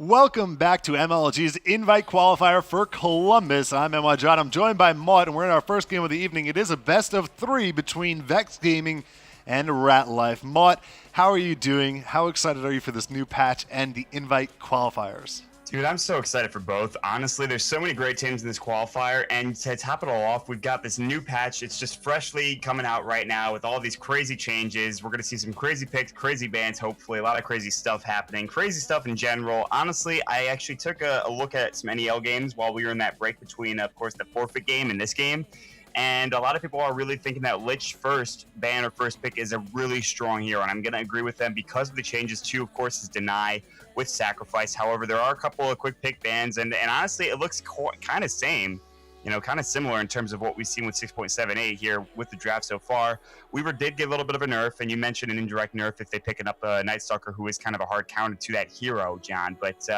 Welcome back to MLG's Invite Qualifier for Columbus. I'm MLG. I'm joined by Maud, and we're in our first game of the evening. It is a best of 3 between VexX Gaming and Rat Life. Maud, how are you doing? How excited are you for this new patch and the Invite Qualifiers? Dude, I'm so excited for both. Honestly, there's so many great teams in this qualifier, and to top it all off, we've got this new patch. It's just freshly coming out right now with all these crazy changes. We're going to see some crazy picks, crazy bans, hopefully, a lot of crazy stuff happening, crazy stuff in general. Honestly, I actually took a look at some NEL games while we were in that break between, of course, the forfeit game and this game. And a lot of people are really thinking that Lich first ban or first pick is a really strong hero, and I'm going to agree with them because of the changes too. Of course, is Deny with Sacrifice. However, there are a couple of quick pick bans, and honestly, it looks kind of kind of similar in terms of what we've seen with 6.78 here with the draft so far. Weaver did get a little bit of a nerf, and you mentioned an indirect nerf if they picking up a Night Stalker, who is kind of a hard counter to that hero, John. But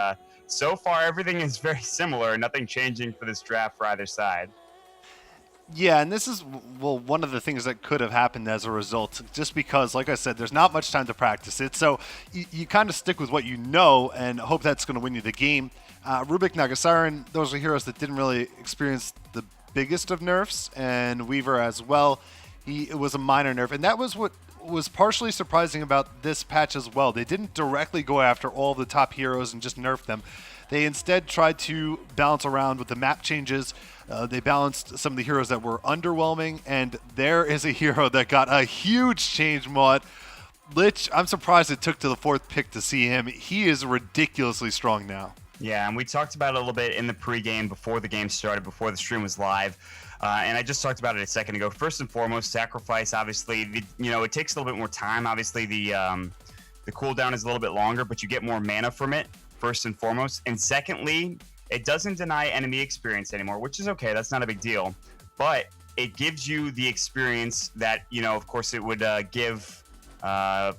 so far, everything is very similar. Nothing changing for this draft for either side. Yeah, and this is, well, one of the things that could have happened as a result, just because, like I said, there's not much time to practice it. So you kind of stick with what you know and hope that's going to win you the game. Rubik, Nagasiren, those are heroes that didn't really experience the biggest of nerfs, and Weaver as well. It was a minor nerf, and that was what was partially surprising about this patch as well. They didn't directly go after all the top heroes and just nerf them. They instead tried to balance around with the map changes. They balanced some of the heroes that were underwhelming, and there is a hero that got a huge change mod. Lich, I'm surprised it took to the 4th pick to see him. He is ridiculously strong now. Yeah, and we talked about it a little bit in the pregame before the game started, before the stream was live. And I just talked about it a second ago. First and foremost, Sacrifice, obviously, it takes a little bit more time. Obviously, the cooldown is a little bit longer, but you get more mana from it, first and foremost. And secondly, it doesn't deny enemy experience anymore, which is okay. That's not a big deal. But it gives you the experience that, of course, it would give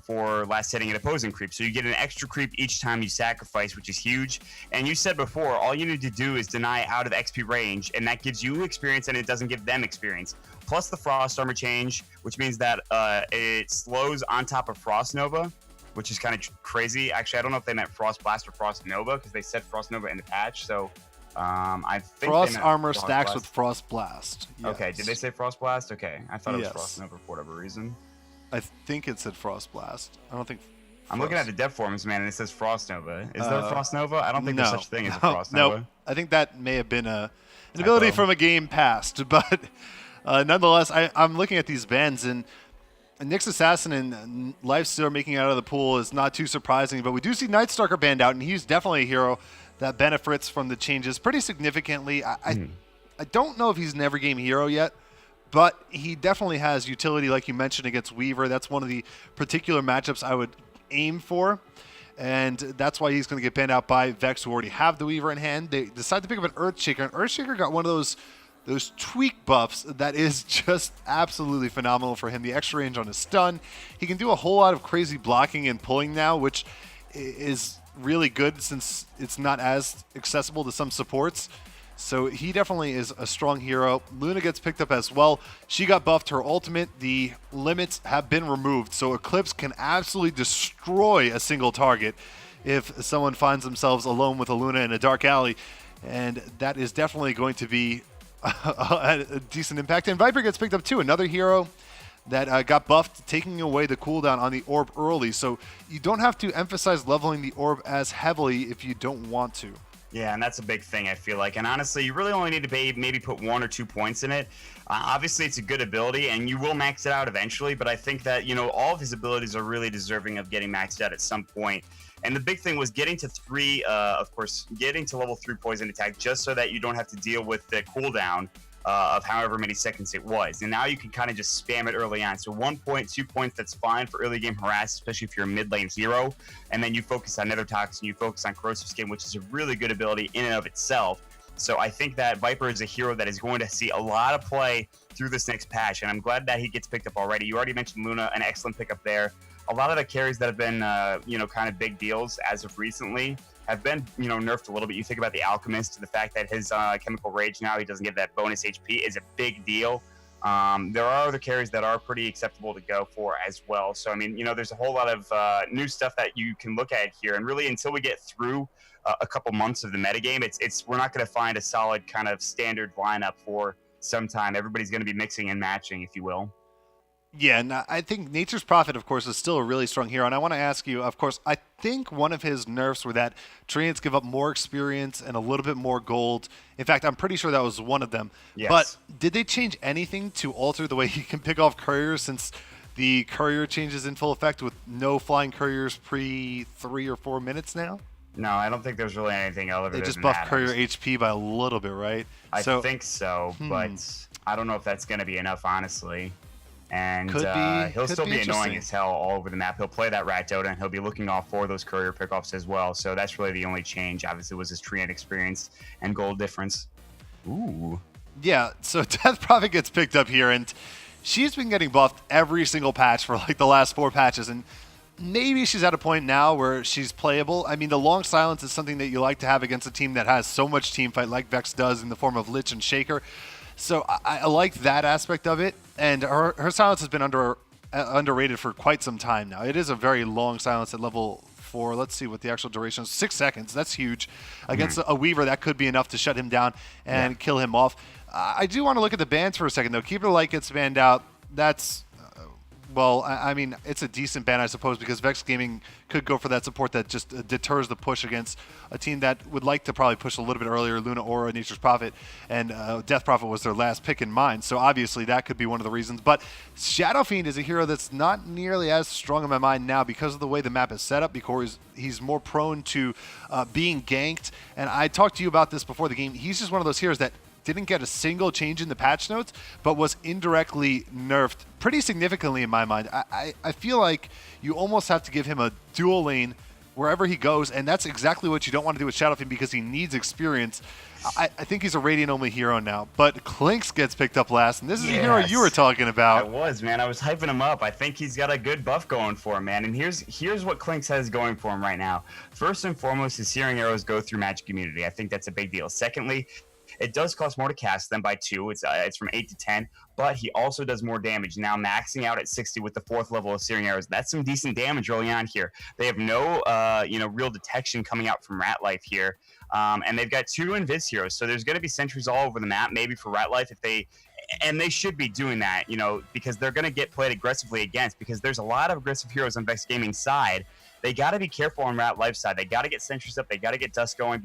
for last hitting an opposing creep. So you get an extra creep each time you sacrifice, which is huge. And you said before, all you need to do is deny out of XP range, and that gives you experience and it doesn't give them experience. Plus the Frost Armor change, which means that it slows on top of Frost Nova, which is kind of crazy. Actually, I don't know if they meant Frost Blast or Frost Nova, because they said Frost Nova in the patch. So I think Frost Armor stacks with Frost Blast. Yes. Okay, did they say Frost Blast? Okay, I thought it was Frost Nova for whatever reason. I think it said Frost Blast. I don't think. I'm looking at the dev forums, man, and it says Frost Nova. Is there a Frost Nova? I don't think there's such a thing as a Frost Nova. No, I think that may have been an ability from a game past, but nonetheless, I'm looking at these bans, and Nyx Assassin and Lifestealer making it out of the pool is not too surprising, but we do see Night Stalker banned out, and he's definitely a hero that benefits from the changes pretty significantly. I don't know if he's an every game hero yet, but he definitely has utility, like you mentioned, against Weaver. That's one of the particular matchups I would aim for, and that's why he's going to get banned out by Vex, who already have the Weaver in hand. They decide to pick up an Earthshaker, and Earthshaker got one of those tweak buffs that is just absolutely phenomenal for him. The extra range on his stun. He can do a whole lot of crazy blocking and pulling now, which is really good since it's not as accessible to some supports. So he definitely is a strong hero. Luna gets picked up as well. She got buffed her ultimate. The limits have been removed, so Eclipse can absolutely destroy a single target if someone finds themselves alone with a Luna in a dark alley. And that is definitely going to be a decent impact. And Viper gets picked up too, another hero that got buffed, taking away the cooldown on the orb early. So you don't have to emphasize leveling the orb as heavily if you don't want to. Yeah, and that's a big thing, I feel like. And honestly, you really only need to maybe put 1 or 2 points in it. Obviously, it's a good ability, and you will max it out eventually. But I think that, all of his abilities are really deserving of getting maxed out at some point. And the big thing was getting to getting to level 3 poison attack, just so that you don't have to deal with the cooldown of however many seconds it was. And now you can kind of just spam it early on. So 1 point, 2 points, that's fine for early game harass, especially if you're a mid lane hero. And then you focus on Nether Toxin, you focus on Corrosive Skin, which is a really good ability in and of itself. So I think that Viper is a hero that is going to see a lot of play through this next patch. And I'm glad that he gets picked up already. You already mentioned Luna, an excellent pickup there. A lot of the carries that have been, kind of big deals as of recently have been, nerfed a little bit. You think about the Alchemist, the fact that his Chemical Rage now, he doesn't get that bonus HP is a big deal. There are other carries that are pretty acceptable to go for as well. So, I mean, there's a whole lot of new stuff that you can look at here. And really, until we get through a couple months of the metagame, we're not going to find a solid kind of standard lineup for some time. Everybody's going to be mixing and matching, if you will. Yeah, and I think Nature's Prophet, of course, is still a really strong hero. And I want to ask you, of course, I think one of his nerfs were that Treants give up more experience and a little bit more gold. In fact, I'm pretty sure that was one of them. Yes. But did they change anything to alter the way he can pick off couriers, since the courier changes in full effect with no flying couriers pre 3 or 4 minutes now? No, I don't think there's really anything other than They just that. buffed courier HP by a little bit, right? I think so, but I don't know if that's going to be enough, honestly. And he'll still be annoying as hell all over the map. He'll play that Rat Dota, and he'll be looking off for those courier pickoffs as well. So that's really the only change, obviously, was his Treant experience and gold difference. Ooh. Yeah, so Death Prophet gets picked up here, and she's been getting buffed every single patch for like the last 4 patches, and maybe she's at a point now where she's playable. I mean, the long silence is something that you like to have against a team that has so much team fight like Vex does in the form of Lich and Shaker. So I like that aspect of it, and her silence has been underrated for quite some time now. It is a very long silence at level 4. Let's see what the actual duration is. 6 seconds. That's huge. Against a Weaver, that could be enough to shut him down and kill him off. I do want to look at the bans for a second, though. Keeper Light gets banned out. That's... well, I mean, it's a decent ban, I suppose, because Vex Gaming could go for that support that just deters the push against a team that would like to probably push a little bit earlier, Luna Aura, Nature's Prophet, and Death Prophet was their last pick in mind. So obviously that could be one of the reasons. But Shadow Fiend is a hero that's not nearly as strong in my mind now because of the way the map is set up, because he's more prone to being ganked. And I talked to you about this before the game. He's just one of those heroes that didn't get a single change in the patch notes, but was indirectly nerfed pretty significantly in my mind. I feel like you almost have to give him a dual lane wherever he goes, and that's exactly what you don't want to do with Shadow Fiend because he needs experience. I think he's a Radiant-only hero now, but Clinks gets picked up last, and this is the hero you were talking about. I was, man. I was hyping him up. I think he's got a good buff going for him, man. And here's what Clinks has going for him right now. First and foremost, his Searing Arrows go through Magic Immunity. I think that's a big deal. Secondly, it does cost more to cast them by 2. It's from 8 to 10, but he also does more damage. Now maxing out at 60 with the 4th level of Searing Arrows. That's some decent damage early on here. They have no real detection coming out from Rat Life here. And they've got 2 Invis heroes. So there's going to be sentries all over the map, maybe for Rat Life and they should be doing that, because they're going to get played aggressively against, because there's a lot of aggressive heroes on Vex Gaming's side. They got to be careful on Rat Life side. They got to get sentries up. They got to get Dust going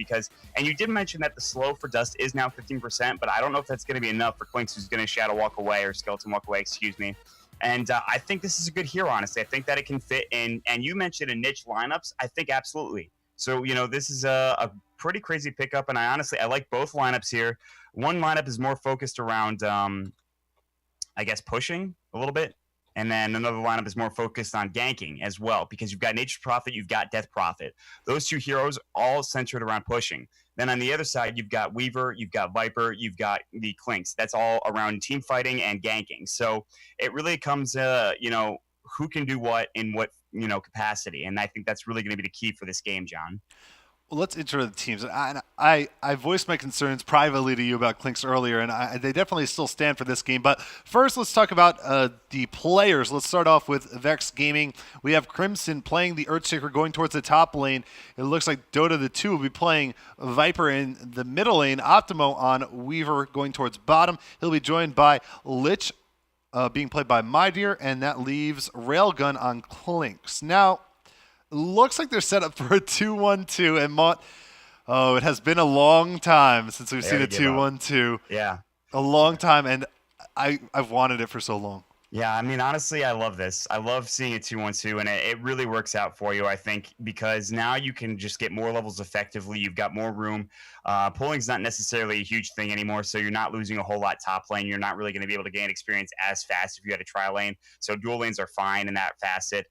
and you did mention that the slow for Dust is now 15%, but I don't know if that's going to be enough for Clinks, who's going to Shadow Walk away or Skeleton Walk away, excuse me. And I think this is a good hero, honestly. I think that it can fit in, and you mentioned in niche lineups. I think absolutely. So, this is a pretty crazy pickup, and I like both lineups here. One lineup is more focused around, I guess, pushing a little bit. And then another lineup is more focused on ganking as well, because you've got Nature's Prophet, you've got Death Prophet. Those 2 heroes all centered around pushing. Then on the other side, you've got Weaver, you've got Viper, you've got the Clinks. That's all around team fighting and ganking. So it really comes, who can do what in what, capacity. And I think that's really going to be the key for this game, John. Well, let's intro the teams. I voiced my concerns privately to you about Clinks earlier, and they definitely still stand for this game. But first, let's talk about the players. Let's start off with Vex Gaming. We have Crimson playing the Earthshaker going towards the top lane. It looks like Dota the 2 will be playing Viper in the middle lane, Optimo on Weaver going towards bottom. He'll be joined by Lich being played by MyDear, and that leaves Railgun on Clinks. Now, looks like they're set up for a 2-1-2, and it has been a long time since we've seen a 2-1-2. Yeah. A long time, and I've wanted it for so long. Yeah, I mean, honestly, I love this. I love seeing a 2-1-2, and it really works out for you, I think, because now you can just get more levels effectively. You've got more room. Pulling's not necessarily a huge thing anymore, so you're not losing a whole lot top lane. You're not really going to be able to gain experience as fast if you had a tri lane, so dual lanes are fine in that facet.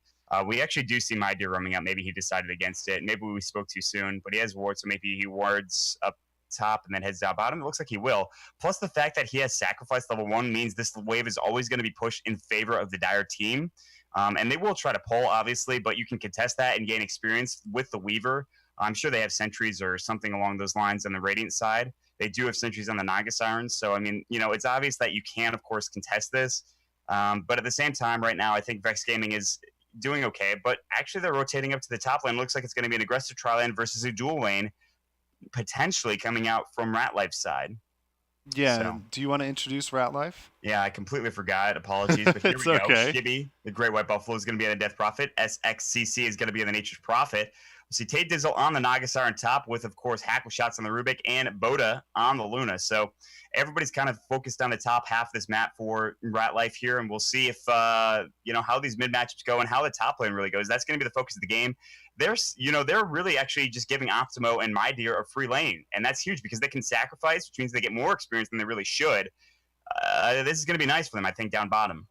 We actually do see MyDear roaming up. Maybe he decided against it. Maybe we spoke too soon, but he has wards, so maybe he wards up top and then heads down bottom. It looks like he will. Plus the fact that he has sacrifice level 1 means this wave is always going to be pushed in favor of the Dire team. And they will try to pull, obviously, but you can contest that and gain experience with the Weaver. I'm sure they have sentries or something along those lines on the Radiant side. They do have sentries on the Naga Sirens. So, I mean, it's obvious that you can, of course, contest this. But at the same time, right now, I think Vex Gaming is doing okay, but actually they're rotating up to the top lane. Looks like it's going to be an aggressive tri lane versus a dual lane, potentially coming out from Ratlife's side. Yeah. So, Do you want to introduce Rat Life? yeah, I completely forgot. Apologies, but here It's we go. okay. Shibby, the Great White Buffalo, is going to be on the Death Prophet. SXCC is going to be on the Nature's Prophet. We see Tate Dizzle on the Nagasar on top with, of course, Hackle Shots on the Rubik and Boda on the Luna. So everybody's kind of focused on the top half of this map for Rat Life here, and we'll see if, how these mid matchups go and how the top lane really goes. That's going to be the focus of the game. They're really actually just giving Optimo and My Deer a free lane, and that's huge because they can sacrifice, which means they get more experience than they really should. This is going to be nice for them, I think, down bottom.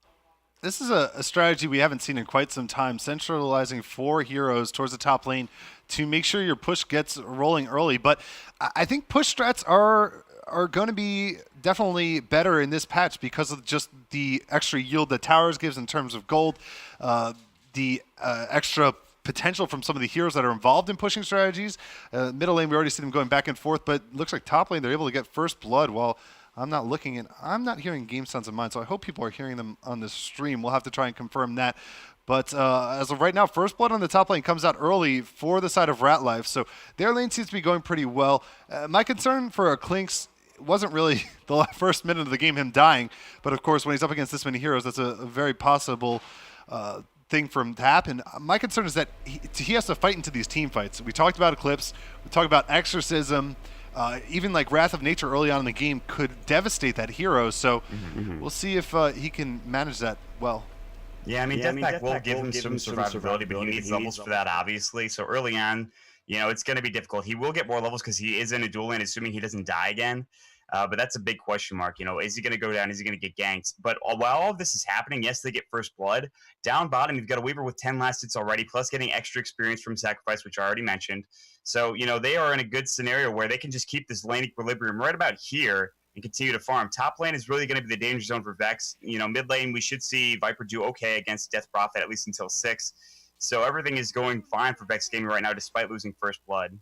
This is a strategy we haven't seen in quite some time, centralizing 4 heroes towards the top lane to make sure your push gets rolling early. But I think push strats are going to be definitely better in this patch because of just the extra yield that Towers gives in terms of gold, the extra potential from some of the heroes that are involved in pushing strategies. Middle lane, we already see them going back and forth, but it looks like top lane, they're able to get first blood while I'm not looking, and I'm not hearing game sounds of mine, so I hope people are hearing them on the stream. We'll have to try and confirm that. But as of right now, first blood on the top lane comes out early for the side of Rat Life, so their lane seems to be going pretty well. My concern for Clinks wasn't really the first minute of the game, him dying, but of course, when he's up against this many heroes, that's a very possible thing for him to happen. My concern is that he has to fight into these team fights. We talked about Eclipse, we talked about Exorcism. Even like Wrath of Nature early on in the game could devastate that hero, so we'll see if he can manage that well. Yeah, I mean, Deathpack will give him some survivability, but he needs levels for that, obviously. So early on, it's going to be difficult. He will get more levels because he is in a dual lane, assuming he doesn't die again. But that's a big question mark. Is he going to go down? Is he going to get ganked? But while all of this is happening, yes, they get first blood. Down bottom, you've got a Weaver with 10 last hits already, plus getting extra experience from Sacrifice, which I already mentioned. So, they are in a good scenario where they can just keep this lane equilibrium right about here and continue to farm. Top lane is really going to be the danger zone for Vex. Mid lane, we should see Viper do okay against Death Prophet, at least until 6. So everything is going fine for Vex Gaming right now, despite losing first blood.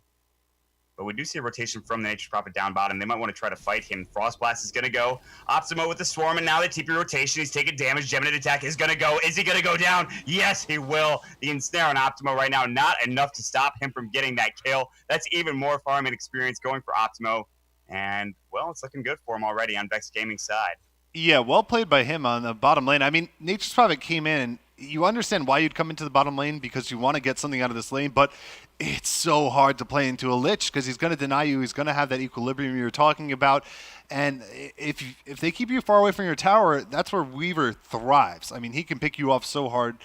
But we do see a rotation from the Nature's Prophet down bottom. They might want to try to fight him. Frost Blast is going to go. Optimo with the Swarm, and now the TP rotation. He's taking damage. Geminate attack is going to go. Is he going to go down? Yes, he will. The Ensnare on Optimo right now, not enough to stop him from getting that kill. That's even more farming experience going for Optimo. And, well, it's looking good for him already on Vex Gaming's side. Yeah, well played by him on the bottom lane. I mean, Nature's Prophet came in, and you understand why you'd come into the bottom lane because you want to get something out of this lane, but it's so hard to play into a Lich because he's going to deny you. He's going to have that equilibrium you're talking about. And if they keep you far away from your tower, that's where Weaver thrives. I mean, he can pick you off so hard.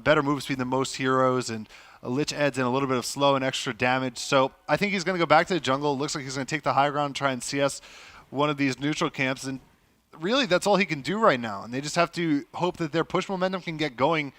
Better move speed than most heroes, and a Lich adds in a little bit of slow and extra damage. So I think he's going to go back to the jungle. It looks like he's going to take the high ground and try and CS one of these neutral camps. And really, that's all he can do right now. And they just have to hope that their push momentum can get going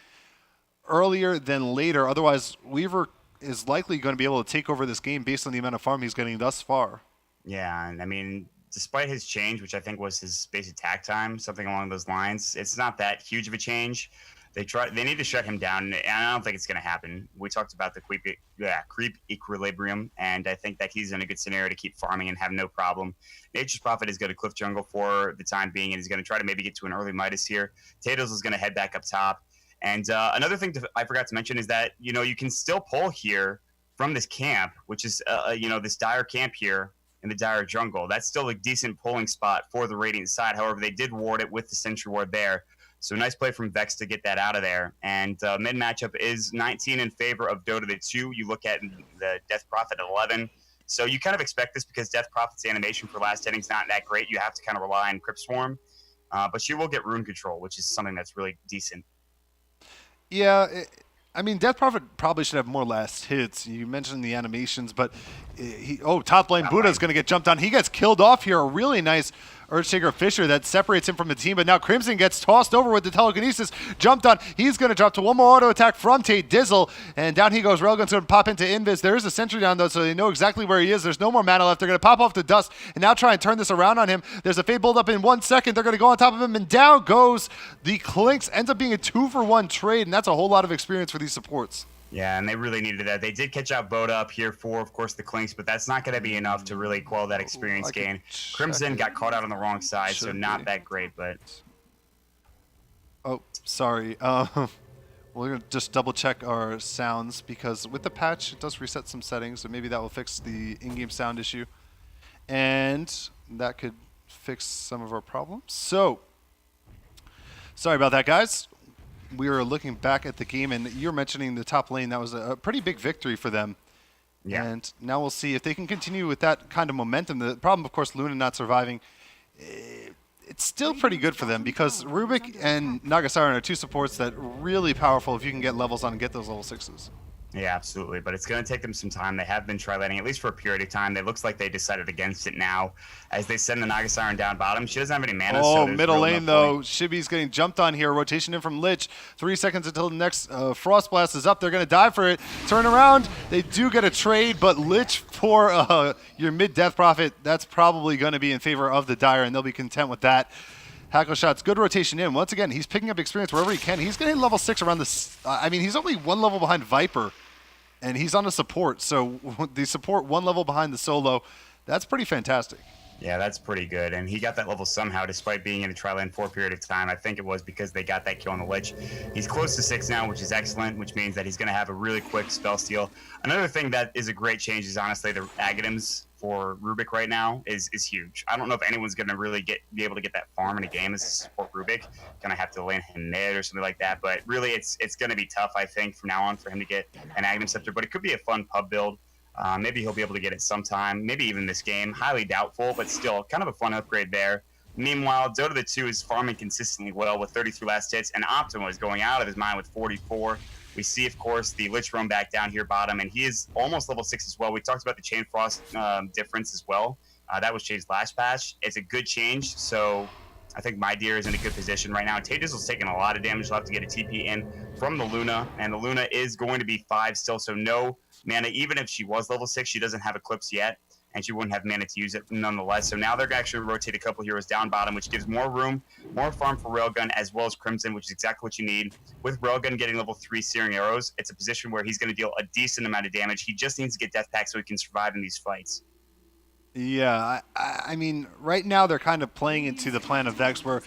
earlier than later. Otherwise, Weaver is likely going to be able to take over this game based on the amount of farm he's getting thus far. Yeah, and I mean, despite his change, which I think was his basic attack time, something along those lines, it's not that huge of a change. They need to shut him down, and I don't think it's going to happen. We talked about the creep equilibrium, and I think that he's in a good scenario to keep farming and have no problem. Nature's Prophet is going to cliff jungle for the time being, and he's going to try to maybe get to an early Midas here. Tatos is going to head back up top. And another thing I forgot to mention is that, you can still pull here from this camp, which is, this dire camp here in the dire jungle. That's still a decent pulling spot for the Radiant side. However, they did ward it with the Sentry Ward there. So nice play from Vex to get that out of there. And mid matchup is 19 in favor of Dota the 2. You look at the Death Prophet at 11. So you kind of expect this because Death Prophet's animation for last hitting is not that great. You have to kind of rely on Crypt Swarm. But she will get Rune Control, which is something that's really decent. Yeah, I mean, Death Prophet probably should have more last hits. You mentioned the animations, but top lane Buddha is going to get jumped on. He gets killed off here. A really nice Earthshaker Fisher that separates him from the team, but now Crimson gets tossed over with the telekinesis, jumped on. He's going to drop to one more auto attack from Tate Dizzle, and down he goes. Railgun's going to pop into Invis. There is a sentry down, though, so they know exactly where he is. There's no more mana left. They're going to pop off the dust and now try and turn this around on him. There's a Fade build up in 1 second. They're going to go on top of him, and down goes the Clinks. Ends up being a 2-for-1 trade, and that's a whole lot of experience for these supports. Yeah, and they really needed that. They did catch out Boda up here for, of course, the Clinks, but that's not going to be enough to really quell that experience gain. Crimson got caught out on the wrong side, so not that great, but... Oh, sorry. We're going to just double check our sounds because with the patch, it does reset some settings, so maybe that will fix the in-game sound issue. And that could fix some of our problems. So, sorry about that, guys. We were looking back at the game, and you're mentioning the top lane. That was a pretty big victory for them. Yeah. And now we'll see if they can continue with that kind of momentum. The problem, of course, Luna not surviving. It's still pretty good for them because Rubik and Nagasaran are two supports that are really powerful if you can get levels on and get those level 6s. Yeah, absolutely. But it's going to take them some time. They have been tri-laning, at least for a period of time. It looks like they decided against it now as they send the Nagasiren down bottom. She doesn't have any mana. Oh, so middle lane, though. Shibi's getting jumped on here. Rotation in from Lich. 3 seconds until the next Frost Blast is up. They're going to die for it. Turn around. They do get a trade, but Lich for your mid-death profit, that's probably going to be in favor of the Dire, and they'll be content with that. Hackle shots, good rotation in. Once again, he's picking up experience wherever he can. He's getting level 6 around this. I mean, he's only 1 level behind Viper. And he's on a support, so the support 1 level behind the solo, that's pretty fantastic. Yeah, that's pretty good. And he got that level somehow, despite being in a tri-lane for a period of time. I think it was because they got that kill on the Lich. He's close to 6 now, which is excellent, which means that he's going to have a really quick spell steal. Another thing that is a great change is honestly the Aghanims for Rubik right now is huge. I don't know if anyone's going to really be able to get that farm in a game as a support Rubik. Going to have to lane him mid or something like that. But really, it's going to be tough, I think, from now on for him to get an Aghanim Scepter. But it could be a fun pub build. Maybe he'll be able to get it sometime, maybe even this game. Highly doubtful, but still kind of a fun upgrade there. Meanwhile, Dota 2 is farming consistently well with 33 last hits, and Optimo is going out of his mind with 44. We see, of course, the Lich roam back down here bottom, and he is almost level 6 as well. We talked about the Chain Frost difference as well. That was changed last patch. It's a good change, so I think My Deer is in a good position right now. Tadizzle's taking a lot of damage. He'll have to get a TP in from the Luna, and the Luna is going to be 5 still, so no mana. Even if she was level 6, she doesn't have Eclipse yet, and she wouldn't have mana to use it nonetheless. So now they're going to actually rotate a couple heroes down bottom, which gives more room, more farm for Railgun, as well as Crimson, which is exactly what you need. With Railgun getting level 3 Searing Arrows, it's a position where he's going to deal a decent amount of damage. He just needs to get Death Pack so he can survive in these fights. Yeah, I mean, right now they're kind of playing into the plan of Vex, where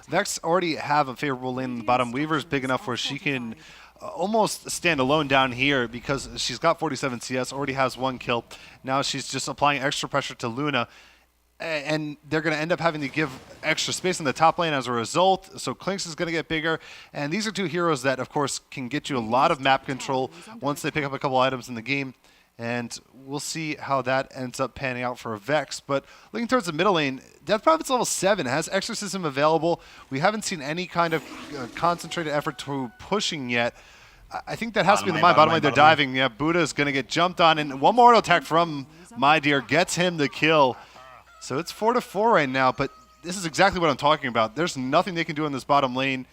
Vex already have a favorable lane in the bottom. Weaver's big enough where she can almost stand alone down here because she's got 47 CS, already has 1 kill. Now she's just applying extra pressure to Luna, and they're going to end up having to give extra space in the top lane as a result. So Clinks is going to get bigger, and these are 2 heroes that, of course, can get you a lot of map control once they pick up a couple items in the game. And we'll see how that ends up panning out for a Vex. But looking towards the middle lane, Death Prophet's level 7, has Exorcism available. We haven't seen any kind of concentrated effort to pushing yet. I think that has to be the mind. Bottom lane, they're diving. Yeah, Buddha is going to get jumped on. And one more auto attack from My Deer gets him the kill. So it's 4-4 right now. But this is exactly what I'm talking about. There's nothing they can do in this bottom lane.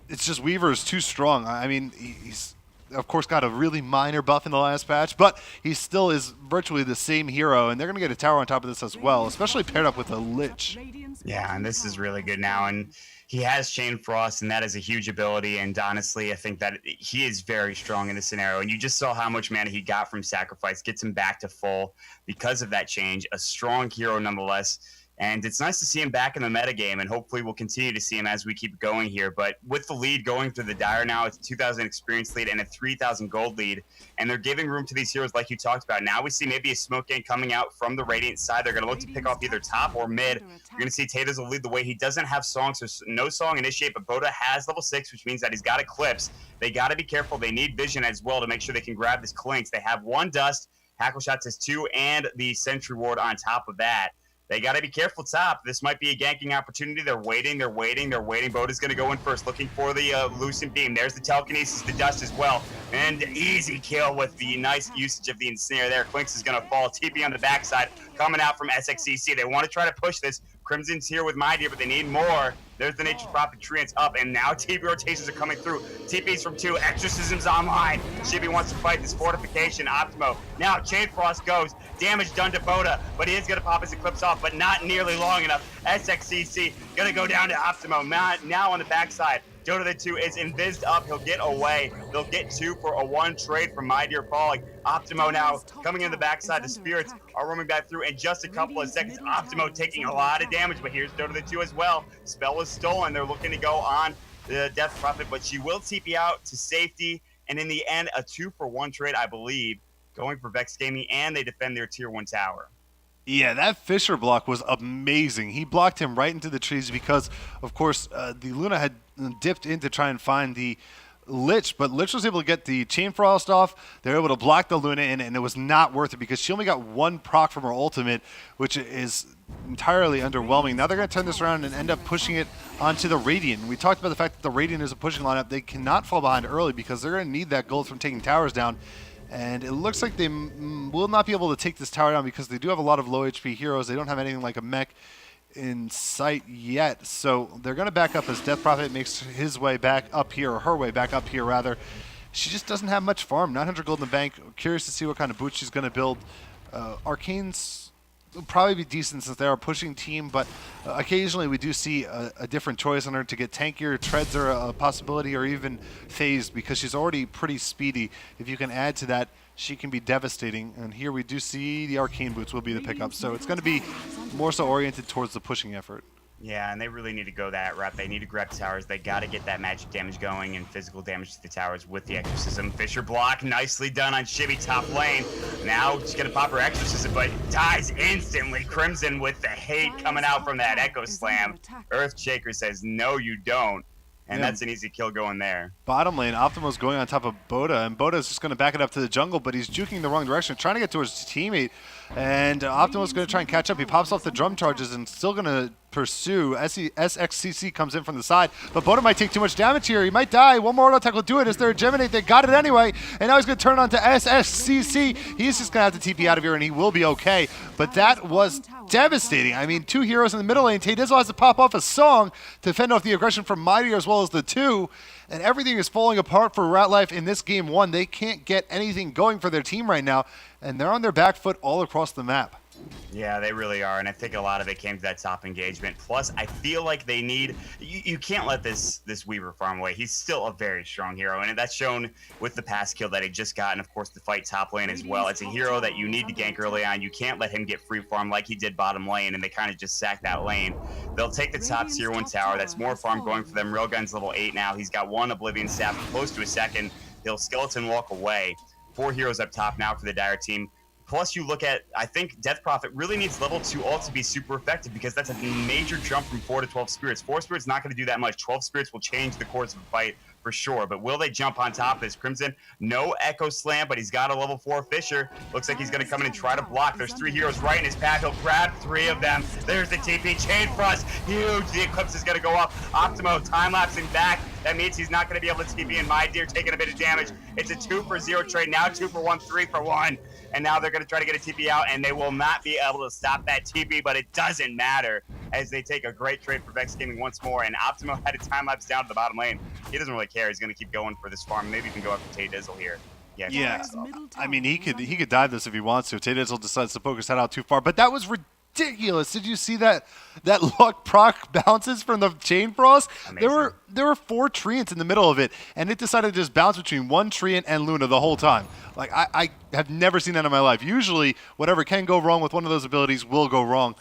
It's just Weaver is too strong. I mean, he's of course got a really minor buff in the last patch, but he still is virtually the same hero, and they're going to get a tower on top of this as well, especially paired up with a Lich. Yeah, and this is really good now, and he has Chain Frost, and that is a huge ability, and honestly, I think that he is very strong in this scenario, and you just saw how much mana he got from Sacrifice, gets him back to full because of that change. A strong hero nonetheless. And it's nice to see him back in the metagame, and hopefully we'll continue to see him as we keep going here. But with the lead going through the Dire now, it's a 2,000 experience lead and a 3,000 gold lead. And they're giving room to these heroes like you talked about. Now we see maybe a smoke gang coming out from the Radiant side. They're going to look to pick off either top or mid. You're going to see Tatas will lead the way. He doesn't have songs, so no song initiate, but Boda has level 6, which means that he's got Eclipse. They got to be careful. They need vision as well to make sure they can grab this Clinks. They have 1 Dust, Hackle Shots has 2, and the Sentry Ward on top of that. They got to be careful top. This might be a ganking opportunity. They're waiting. Boda's going to go in first, looking for the Lucent Beam. There's the Telekinesis, the Dust as well. And easy kill with the nice usage of the Ensnare there. Clinks is going to fall. TP on the backside coming out from SXCC. They want to try to push this. Crimson's here with My Deer, but they need more. There's the Nature's Prophet Treants up, and now TP rotations are coming through. TP's from 2, Exorcism's online. Shibi wants to fight this fortification. Optimo. Now Chain Frost goes. Damage done to Boda, but he is going to pop his Eclipse off, but not nearly long enough. SXCC going to go down to Optimo. Now on the backside. Dota 2 is invised up. He'll get away. They'll get 2 for a 1 trade from My Deer falling. Optimo now coming in the backside. The Spirits are roaming back through in just a couple of seconds. Optimo taking a lot of damage, but here's Dota 2 as well. Spell was stolen. They're looking to go on the Death Prophet, but she will TP out to safety. And in the end, a 2-for-1 trade, I believe, going for Vex Gaming, and they defend their tier 1 tower. Yeah, that Fisher block was amazing. He blocked him right into the trees because, of course, the Luna had dipped in to try and find the Lich, but Lich was able to get the Chain Frost off. They were able to block the Luna in, and it was not worth it because she only got one proc from her ultimate, which is entirely underwhelming. Now they're going to turn this around and end up pushing it onto the Radiant. We talked about the fact that the Radiant is a pushing lineup. They cannot fall behind early because they're going to need that gold from taking towers down. And it looks like they will not be able to take this tower down because they do have a lot of low HP heroes. They don't have anything like a mech in sight yet. So they're going to back up as Death Prophet makes his way back up here, or her way back up here, rather. She just doesn't have much farm. 900 gold in the bank. Curious to see what kind of boots she's going to build. Arcane's will probably be decent since they are a pushing team, but occasionally we do see a different choice on her to get tankier. Treads are a possibility, or even phased, because she's already pretty speedy. If you can add to that, she can be devastating. And here we do see the Arcane boots will be the pickup, so it's going to be more so oriented towards the pushing effort. Yeah, and they really need to go that route. They need to grab towers. They got to get that magic damage going and physical damage to the towers with the Exorcism. Fisher block, nicely done on Shibby top lane. Now she's going to pop her Exorcism, but dies instantly. Crimson with the hate coming out from that Echo Slam. Earthshaker says, no, you don't. And that's an easy kill going there. Bottom lane, Optimo's going on top of Boda, and Boda's just going to back it up to the jungle, but he's juking the wrong direction, trying to get to his teammate. And Optimo's going to try and catch up. He pops off the drum charges and still going to pursue. SXCC comes in from the side, but Boda might take too much damage here. He might die. One more auto attack will do it. Is there a Geminate? They got it anyway, and now he's going to turn on to SXCC. He's just going to have to TP out of here, and he will be okay. But that was devastating. I mean, two heroes in the middle lane. Taydizzle has to pop off a song to fend off the aggression from Mighty as well as the two, and everything is falling apart for Rat Life in this game one. They can't get anything going for their team right now, and they're on their back foot all across the map. Yeah, they really are, and I think a lot of it came to that top engagement. Plus, I feel like they need you can't let this Weaver farm away. He's still a very strong hero, and that's shown with the pass kill that he just got, and of course the fight top lane as well. It's a hero that you need to gank early on. You can't let him get free farm like he did bottom lane, and they kind of just sacked that lane. They'll take the top tier 1 tower. That's more farm going for them. Railgun's level 8 now. He's got one Oblivion Staff, close to a second. He'll skeleton walk away. 4 heroes up top now for the Dire team. Plus, you look at, I think Death Prophet really needs level 2 ult to be super effective because that's a major jump from 4 to 12 spirits. 4 spirits not going to do that much. 12 spirits will change the course of a fight for sure. But will they jump on top of this? Crimson, no Echo Slam, but he's got a level 4 Fisher. Looks like he's going to come in and try to block. There's 3 heroes right in his path. He'll grab 3 of them. There's the TP. Chain Frost, huge. The Eclipse is going to go up. Optimo time-lapsing back. That means he's not going to be able to TP, and My Dear taking a bit of damage. It's a 2-for-0 trade. Now 2-for-1, 3-for-1. And now they're going to try to get a TP out, and they will not be able to stop that TP, but it doesn't matter as they take a great trade for Vex Gaming once more. And Optimo had a time-lapse down to the bottom lane. He doesn't really care. He's going to keep going for this farm. Maybe even go after Taydizzle here. Yeah, I mean, he could dive this if he wants to. Taydizzle decides to poke his head out too far, but that was ridiculous. Did you see that luck proc bounces from the Chain Frost? Amazing. There were 4 Treants in the middle of it, and it decided to just bounce between one Treant and Luna the whole time. Like, I have never seen that in my life. Usually, whatever can go wrong with one of those abilities will go wrong.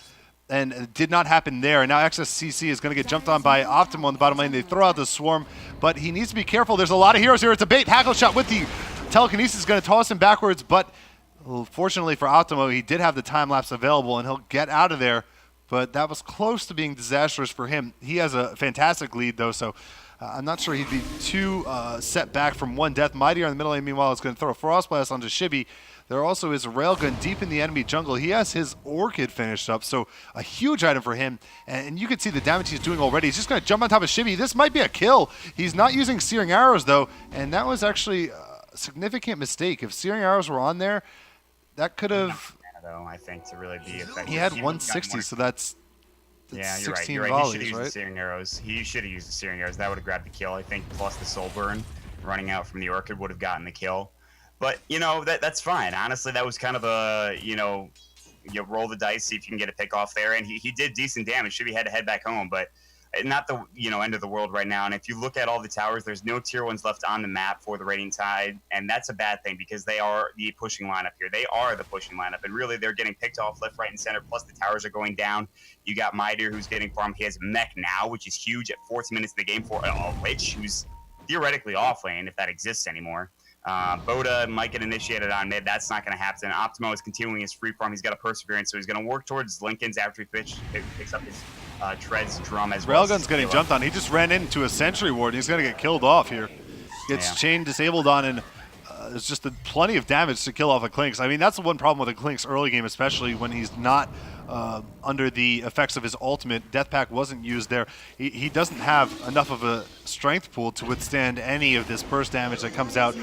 And it did not happen there. And now XSCC is going to get jumped on by Optimo in the bottom lane. They throw out the swarm, but he needs to be careful. There's a lot of heroes here. It's a bait. Hackle shot with the telekinesis is going to toss him backwards, but fortunately for Optimo, he did have the time lapse available, and he'll get out of there. But that was close to being disastrous for him. He has a fantastic lead, though, so I'm not sure he'd be too set back from one death. Mightier in the middle lane, meanwhile, is going to throw a Frost Blast onto Shibby. There also is a Railgun deep in the enemy jungle. He has his Orchid finished up, so a huge item for him. And you can see the damage he's doing already. He's just going to jump on top of Shibby. This might be a kill. He's not using Searing Arrows, though, and that was actually a significant mistake. If Searing Arrows were on there, that could have... Though, I think, to really be effective. He had 160, so that's yeah, you're 16 right. volleys, he should have used the Searing Arrows. He should have used the Searing Arrows. That would have grabbed the kill, I think, plus the Soul Burn running out from the Orchid would have gotten the kill. But, you know, that's fine. Honestly, that was kind of a, you roll the dice, see if you can get a pick off there. And he did decent damage. Shibby had to head back home. But not the end of the world right now. And if you look at all the towers, there's no tier 1s left on the map for the Radiant Tide, and that's a bad thing because they are the pushing lineup here. They are the pushing lineup, and really they're getting picked off left, right, and center. Plus the towers are going down. You got Midir who's getting farmed. He has mech now, which is huge at 14 minutes of the game for a Lich who's theoretically off lane if that exists anymore. Boda might get initiated on mid. That's not going to happen. Optimo is continuing his free farm. He's got a Perseverance, so he's going to work towards Lincoln's after he picks up his Tread's drum as well. Railgun's getting jumped on. He just ran into a Sentry Ward. He's going to get killed off here. Gets chain disabled on, and there's just plenty of damage to kill off a Clinks. I mean, that's the one problem with a Clinks early game, especially when he's not under the effects of his ultimate. Death Pack wasn't used there. He doesn't have enough of a strength pool to withstand any of this burst damage that comes out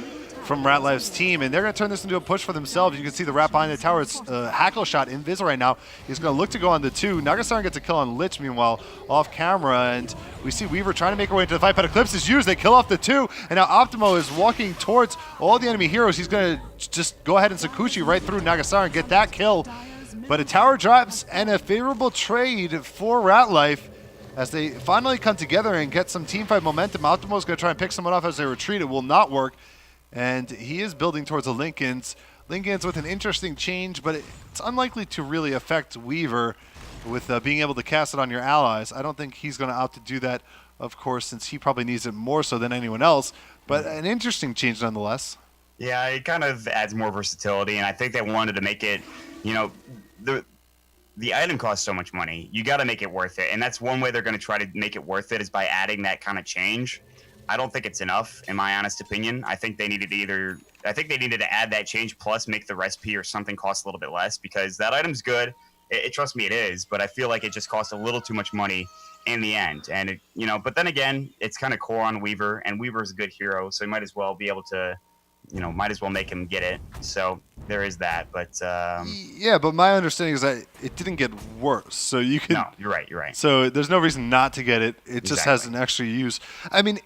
from Ratlife's team, and they're going to turn this into a push for themselves. You can see the wrap behind the tower. It's Hackle Shot Invis right now. He's going to look to go on the 2. Nagasaran gets a kill on Lich, meanwhile, off camera, and we see Weaver trying to make her way into the fight, but Eclipse is used. They kill off the 2, and now Optimo is walking towards all the enemy heroes. He's going to just go ahead and Sakuchi right through Nagasaran, get that kill, but a tower drops and a favorable trade for Ratlife as they finally come together and get some teamfight momentum. Optimo is going to try and pick someone off as they retreat. It will not work. And he is building towards a Linken's. Linken's with an interesting change, but it's unlikely to really affect Weaver with being able to cast it on your allies. I don't think he's going to opt to do that, of course, since he probably needs it more so than anyone else. But an interesting change nonetheless. Yeah, it kind of adds more versatility, and I think they wanted to make it, the item costs so much money. You got to make it worth it, and that's one way they're going to try to make it worth it is by adding that kind of change. I don't think it's enough, in my honest opinion. I think they needed to add that change plus make the recipe or something cost a little bit less because that item's good. Trust me, it is, but I feel like it just costs a little too much money in the end. And but then again, it's kind of core on Weaver, and Weaver's a good hero, so you might as well be able to, might as well make him get it. So there is that. But yeah, but my understanding is that it didn't get worse. So you can. No, you're right. You're right. So there's no reason not to get it. It just has an extra use. I mean,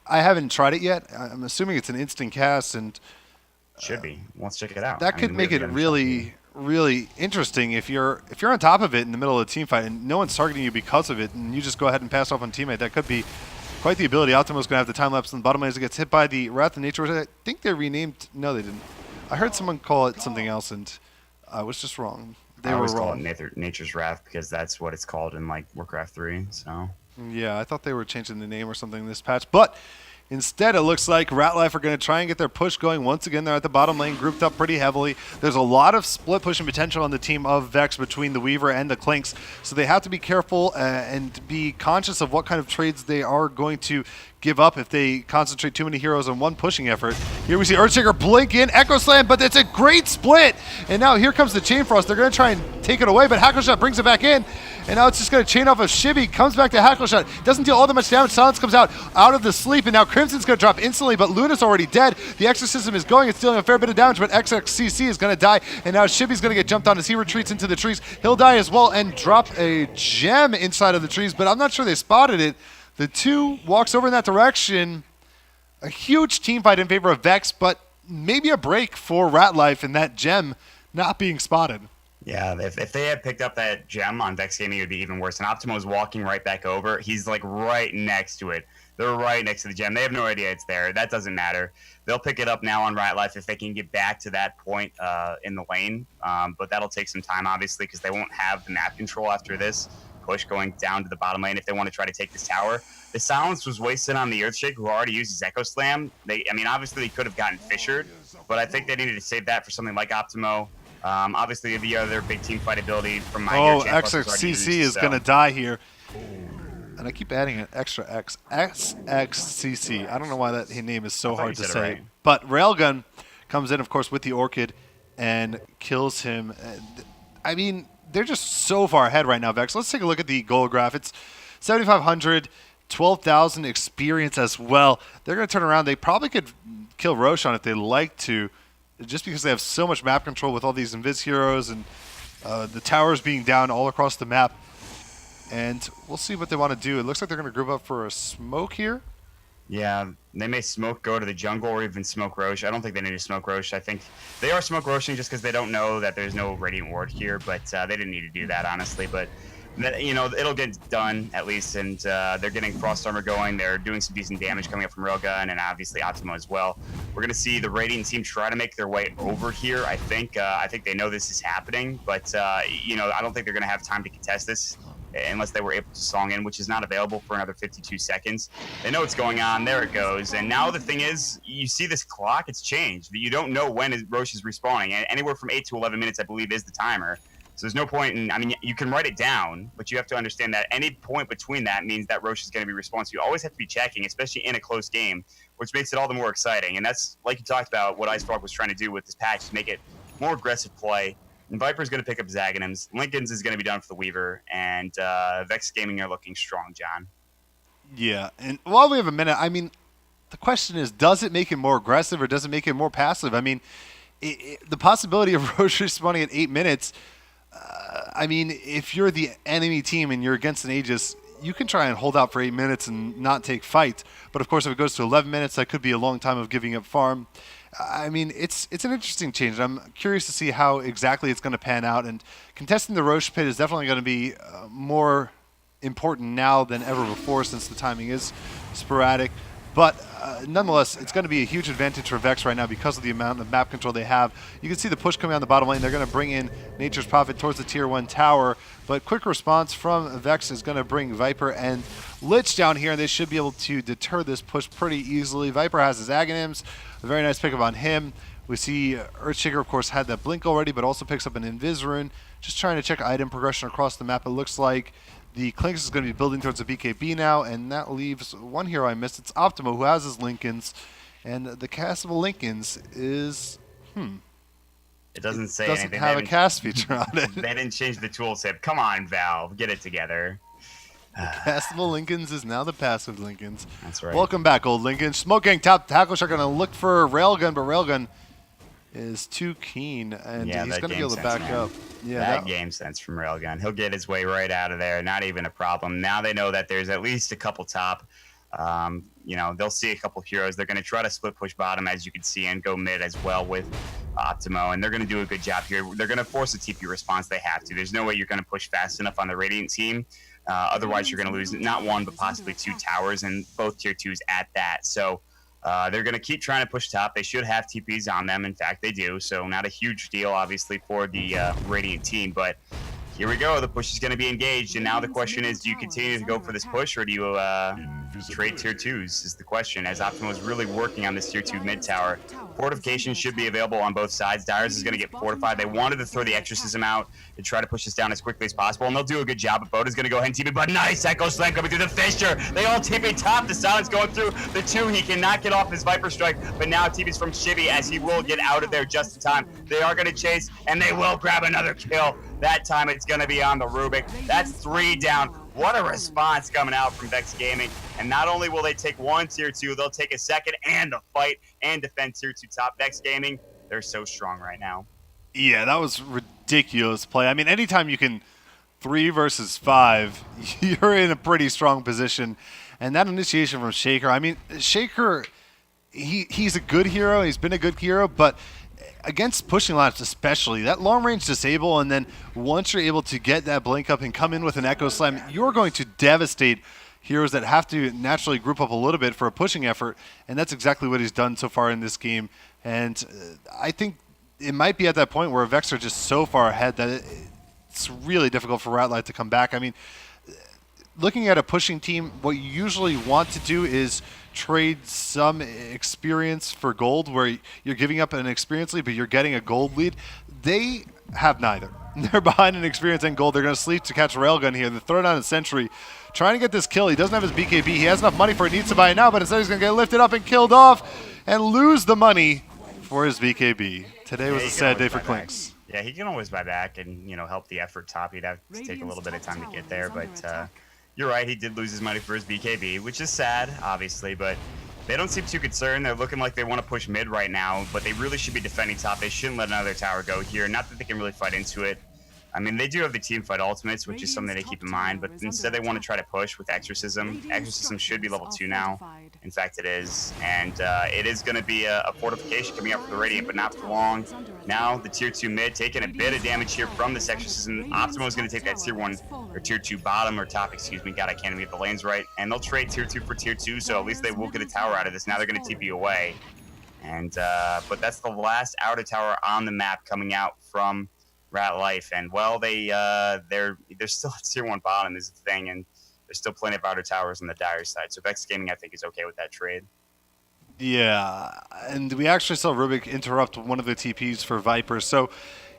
I haven't tried it yet. I'm assuming it's an instant cast, and should be. Let's check it out. That could make it really, really interesting if you're on top of it in the middle of a team fight and no one's targeting you because of it, and you just go ahead and pass off on teammate. That could be quite the ability. Optimo's going to have the time lapse in the bottom lane as it gets hit by the Wrath of Nature. I think they renamed. No, they didn't. I heard someone call it something else, and I was just wrong. They were wrong. Call it Nature's Wrath because that's what it's called in like Warcraft 3. So. Yeah, I thought they were changing the name or something in this patch, but instead, it looks like Ratlife are going to try and get their push going. Once again, they're at the bottom lane, grouped up pretty heavily. There's a lot of split pushing potential on the team of Vex between the Weaver and the Clinks, so they have to be careful and be conscious of what kind of trades they are going to give up if they concentrate too many heroes on one pushing effort. Here we see Earthshaker blink in, Echo Slam, but it's a great split! And now here comes the Chain Frost. They're going to try and take it away, but Hackle Shot brings it back in. And now it's just going to chain off of Shibby, comes back to Hackle Shot, doesn't deal all that much damage. Silence comes out of the sleep, and now Crimson's going to drop instantly, but Luna's already dead. The Exorcism is going, it's dealing a fair bit of damage, but XXCC is going to die, and now Shibby's going to get jumped on as he retreats into the trees. He'll die as well and drop a gem inside of the trees, but I'm not sure they spotted it. The 2 walks over in that direction. A huge team fight in favor of Vex, but maybe a break for Ratlife and that gem not being spotted. Yeah, if they had picked up that gem on Vex Gaming, it would be even worse. And Optimo's walking right back over. He's like right next to it. They're right next to the gem. They have no idea it's there. That doesn't matter. They'll pick it up now on Ratlife if they can get back to that point in the lane. But that'll take some time, obviously, because they won't have the map control after this push going down to the bottom lane if they want to try to take this tower. The silence was wasted on the Earthshake, who already uses Echo Slam. Obviously, they could have gotten fissured, but I think they needed to save that for something like Optimo. Obviously, the other big team fight ability from my XXCC is going to die here. And I keep adding an extra X. XXCC. I don't know why that name is so hard to say. Right. But Railgun comes in, of course, with the Orchid and kills him. I mean, they're just so far ahead right now, Vex. Let's take a look at the goal graph. It's 7,500, 12,000 experience as well. They're going to turn around. They probably could kill Roshan if they like to, just because they have so much map control with all these Invis heroes and the towers being down all across the map. And we'll see what they want to do. It looks like they're going to group up for a smoke here. Yeah, they may go to the jungle or even smoke Rosh. I don't think they need to smoke Rosh. I think they are smoke Roshing just because they don't know that there's no Radiant Ward here, but they didn't need to do that, honestly. But You know, it'll get done at least, and they're getting Frost Armor going. They're doing some decent damage coming up from Railgun and obviously Optimo as well. We're gonna see the Radiant team try to make their way over here. I think they know this is happening, but you know, I don't think they're gonna have time to contest this unless they were able to song in, which is not available for another 52 seconds. They know what's going on. There it goes. And now the thing is, you see this clock, it's changed. You don't know when Roche is respawning. And anywhere from 8 to 11 minutes, I believe, is the timer. So there's no point in, I mean, you can write it down, but you have to understand that any point between that means that Roche is going to be responsive. You always have to be checking, especially in a close game, which makes it all the more exciting. And that's, like you talked about, what IceFrog was trying to do with this patch, to make it more aggressive play. And Viper's going to pick up his Aghanims. Lincoln's is going to be done for the Weaver. And Vex Gaming are looking strong, John. Yeah, and while we have a minute, I mean, the question is, does it make it more aggressive or does it make it more passive? I mean, the possibility of Roche respawning at 8 minutes, I mean, if you're the enemy team and you're against an Aegis, you can try and hold out for 8 minutes and not take fight. But of course, if it goes to 11 minutes, that could be a long time of giving up farm. I mean, it's an interesting change. I'm curious to see how exactly it's going to pan out. And contesting the Roche pit is definitely going to be more important now than ever before, since the timing is sporadic. But nonetheless, it's going to be a huge advantage for Vex right now because of the amount of map control they have. You can see the push coming on the bottom lane. They're going to bring in Nature's Prophet towards the tier 1 tower. But quick response from Vex is going to bring Viper and Lich down here, and they should be able to deter this push pretty easily. Viper has his Aghanims. A very nice pickup on him. We see Earthshaker, of course, had that blink already, but also picks up an Invis Rune. Just trying to check item progression across the map. It looks like the Clinks is going to be building towards the BKB now, and that leaves one hero I missed. It's Optimo, who has his Lincolns, and the castable Lincolns is, It doesn't say doesn't anything. have a cast feature on it. They didn't change the tooltip. Come on, Valve, get it together. Castable Lincolns is now the passive Lincolns. That's right. Welcome back, old Lincoln. Smoke Gang top tackle shot going to look for Railgun, but Railgun is too keen, and he's going to be able to back up. Yeah, that game sense from Railgun. He'll get his way right out of there. Not even a problem. Now they know that there's at least a couple top. You know, they'll see a couple heroes. They're going to try to split push bottom, as you can see, and go mid as well with Optimo, and they're going to do a good job here. They're going to force a TP response. They have to. There's no way you're going to push fast enough on the Radiant team. Otherwise, you're going to lose not one, but possibly 2 towers, and both tier 2s at that. So they're going to keep trying to push top. They should have TPs on them. In fact, they do. So not a huge deal, obviously, for the Radiant team. But here we go. The push is going to be engaged. And now the question is, do you continue to go for this push, or do you trade tier 2s is the question, as Optimo is really working on this tier 2 mid tower. Fortification should be available on both sides. Dyer's is going to get fortified. They wanted to throw the Exorcism out to try to push this down as quickly as possible, and they'll do a good job. But Boda's going to go ahead and TP, but nice Echo Slam coming through the Fissure. They all TP top. The Silence going through the 2. He cannot get off his Viper Strike, but now TP's from Shibby, as he will get out of there just in time. They are going to chase, and they will grab another kill. That time it's going to be on the Rubik. That's 3 down. What a response coming out from Vex Gaming. And not only will they take 1 tier 2, they'll take a second and a fight and defend tier 2 top. Vex Gaming, they're so strong right now. Yeah, that was ridiculous play. I mean, anytime you can 3 versus 5, you're in a pretty strong position. And that initiation from Shaker, I mean, Shaker, he's a good hero. He's been a good hero, but against pushing lines especially, that long range disable, and then once you're able to get that blink up and come in with an Echo Slam, you're going to devastate heroes that have to naturally group up a little bit for a pushing effort, and that's exactly what he's done so far in this game. And I think it might be at that point where Vex are just so far ahead that it's really difficult for Ratlight to come back. I mean, looking at a pushing team, what you usually want to do is trade some experience for gold, where you're giving up an experience lead, but you're getting a gold lead. They have neither. They're behind an experience and gold. They're going to sleep to catch Railgun here. They throw down a sentry, trying to get this kill. He doesn't have his BKB. He has enough money for it, needs to buy it now, but instead he's going to get lifted up and killed off and lose the money for his BKB. Today was a sad day for Clinks. Yeah, he can always buy back and, you know, help the effort top. He'd have to take a little bit of time to get there, but you're right, he did lose his money for his BKB, which is sad, obviously, but they don't seem too concerned. They're looking like they want to push mid right now, but they really should be defending top. They shouldn't let another tower go here. Not that they can really fight into it. I mean, they do have the team fight ultimates, which is something to keep in mind, but instead they want to try to push with Exorcism. Exorcism should be level 2 now. In fact, it is. And it is going to be a fortification coming up for the Radiant, but not for long. Now, the tier 2 mid taking a bit of damage here from this Exorcism. Optimo is going to take that tier 1, or tier 2 bottom, or top, excuse me. God, I can't even get the lanes right. And they'll trade tier 2 for tier 2, so at least they will get a tower out of this. Now they're going to TP away. And but that's the last outer tower on the map coming out from Rat Life, and well, they're still at tier 1 bottom is the thing, and there's still plenty of outer towers on the dire side. So VexX Gaming, I think, is okay with that trade. Yeah, and we actually saw Rubik interrupt one of the TPs for Viper. So,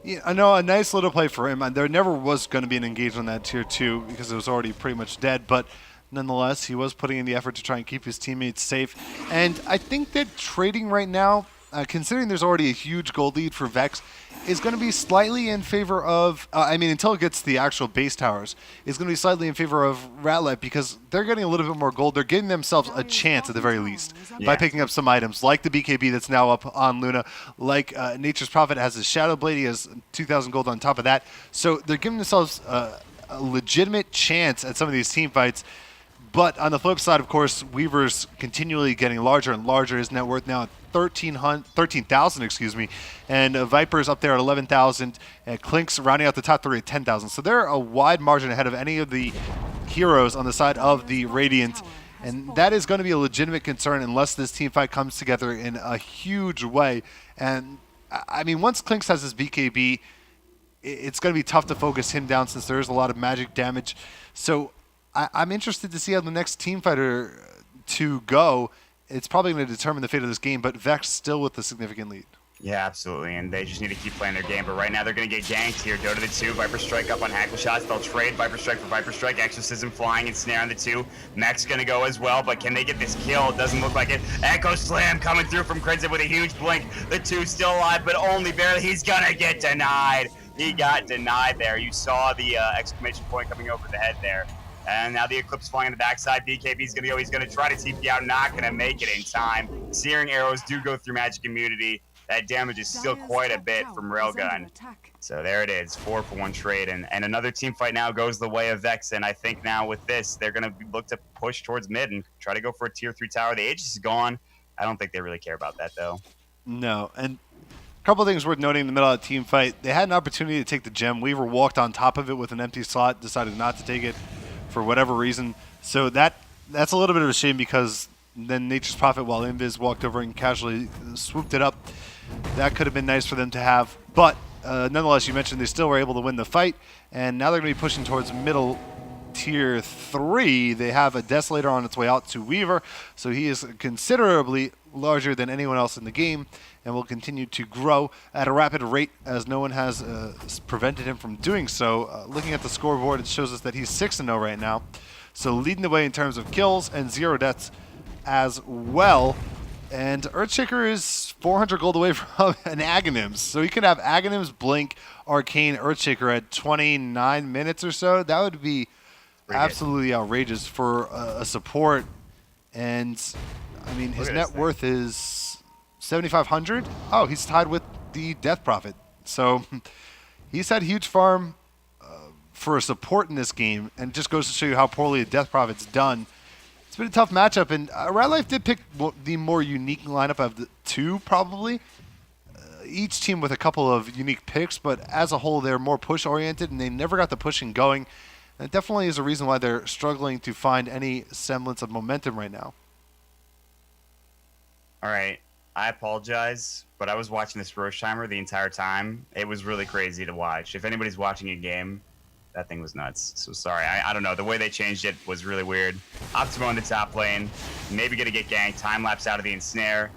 yeah, I know a nice little play for him. There never was going to be an engagement on that tier 2 because it was already pretty much dead, but nonetheless, he was putting in the effort to try and keep his teammates safe. And I think that trading right now, considering there's already a huge gold lead for Vex, is going to be slightly in favor of, until it gets to the actual base towers, is going to be slightly in favor of Ratlet because they're getting a little bit more gold. They're giving themselves a chance at the very least by picking up some items like the BKB that's now up on Luna, like Nature's Prophet has his Shadow Blade, he has 2,000 gold on top of that. So they're giving themselves a legitimate chance at some of these team fights. But on the flip side, of course, Weaver's continually getting larger and larger. His net worth now at 13,000, excuse me, and Viper's up there at 11,000, and Klink's rounding out the top 3 at 10,000. So they're a wide margin ahead of any of the heroes on the side of the Radiant, and that is going to be a legitimate concern unless this team fight comes together in a huge way. And I mean, once Klinks has his BKB, it's going to be tough to focus him down since there is a lot of magic damage. So I'm interested to see how the next team fighter to go. It's probably going to determine the fate of this game, but Vex still with a significant lead. Yeah, absolutely, and they just need to keep playing their game. But right now, they're going to get ganked here. Dota the 2, Viper Strike up on Hackle Shots. They'll trade Viper Strike for Viper Strike. Exorcism flying and snare on the 2. Mech's going to go as well, but can they get this kill? It doesn't look like it. Echo Slam coming through from Crimson with a huge blink. The 2 still alive, but only barely. He's going to get denied. He got denied there. You saw the exclamation point coming over the head there. And now the Eclipse flying on the backside. BKB's going to go. He's going to try to TP out. Not going to make it in time. Searing arrows do go through magic immunity. That damage is still quite a bit from Railgun. So there it is. 4 for 1 trade. And another team fight now goes the way of Vex. And I think now with this, they're going to look to push towards mid and try to go for a tier 3 tower. The Aegis is gone. I don't think they really care about that, though. No. And a couple of things worth noting in the middle of the team fight. They had an opportunity to take the gem. Weaver walked on top of it with an empty slot, decided not to take it for whatever reason. So that's a little bit of a shame because then Nature's Prophet, while Invis walked over and casually swooped it up, that could have been nice for them to have. But nonetheless, you mentioned they still were able to win the fight, and now they're going to be pushing towards middle tier 3. They have a Desolator on its way out to Weaver, so he is considerably larger than anyone else in the game and will continue to grow at a rapid rate as no one has prevented him from doing so. Looking at the scoreboard, it shows us that he's 6-0 right now, so leading the way in terms of kills and 0 deaths as well. And Earthshaker is 400 gold away from an Aghanims, so he could have Aghanims, Blink, Arcane, Earthshaker at 29 minutes or so. That would be absolutely outrageous for a support. And I mean, his net worth is 7,500. Oh, he's tied with the Death Prophet. So he's had huge farm for a support in this game, and it just goes to show you how poorly a Death Prophet's done. It's been a tough matchup, and Red Life did pick the more unique lineup of the two, probably. Each team with a couple of unique picks, but as a whole, they're more push-oriented, and they never got the pushing going. And it definitely is a reason why they're struggling to find any semblance of momentum right now. All right. I apologize, but I was watching this Roche timer the entire time. It was really crazy to watch. If anybody's watching a game, that thing was nuts. So sorry. I don't know. The way they changed it was really weird. Optimo in the top lane. Maybe going to get ganked. Time lapse out of the ensnare.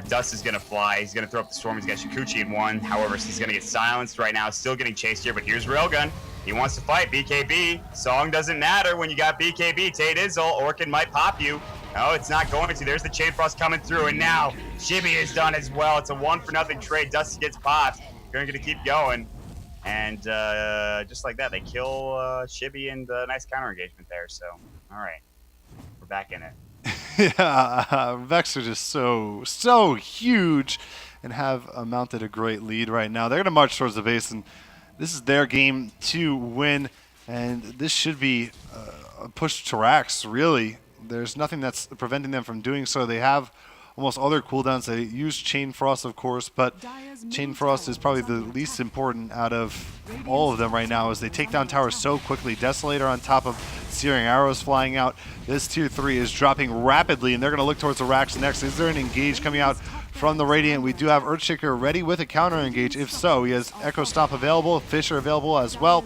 Dust is going to fly. He's going to throw up the storm. He's got Shikuchi in one. However, he's going to get silenced right now. Still getting chased here, but here's Railgun. He wants to fight. BKB. Song doesn't matter when you got BKB. Tate Izzle. Orchid might pop you. No, it's not going to. There's the Chain Frost coming through, and now Shibby is done as well. It's a 1-0 trade. Dust gets popped. They're going to keep going. And just like that, they kill Shibby, and nice counter engagement there. So, all right. We're back in it. Yeah, Vex are just so huge and have mounted a great lead right now. They're going to march towards the base, and this is their game to win, and this should be a push to Rax, really. There's nothing that's preventing them from doing so. They have almost all their cooldowns. They use Chain Frost, of course, but Chain Frost is probably the least important out of all of them right now as they take down towers so quickly. Desolator on top of Searing Arrows flying out. This tier 3 is dropping rapidly, and they're going to look towards the Rax next. Is there an engage coming out from the Radiant? We do have Earthshaker ready with a counter engage. If so, he has Echo Stomp available, Fisher available as well.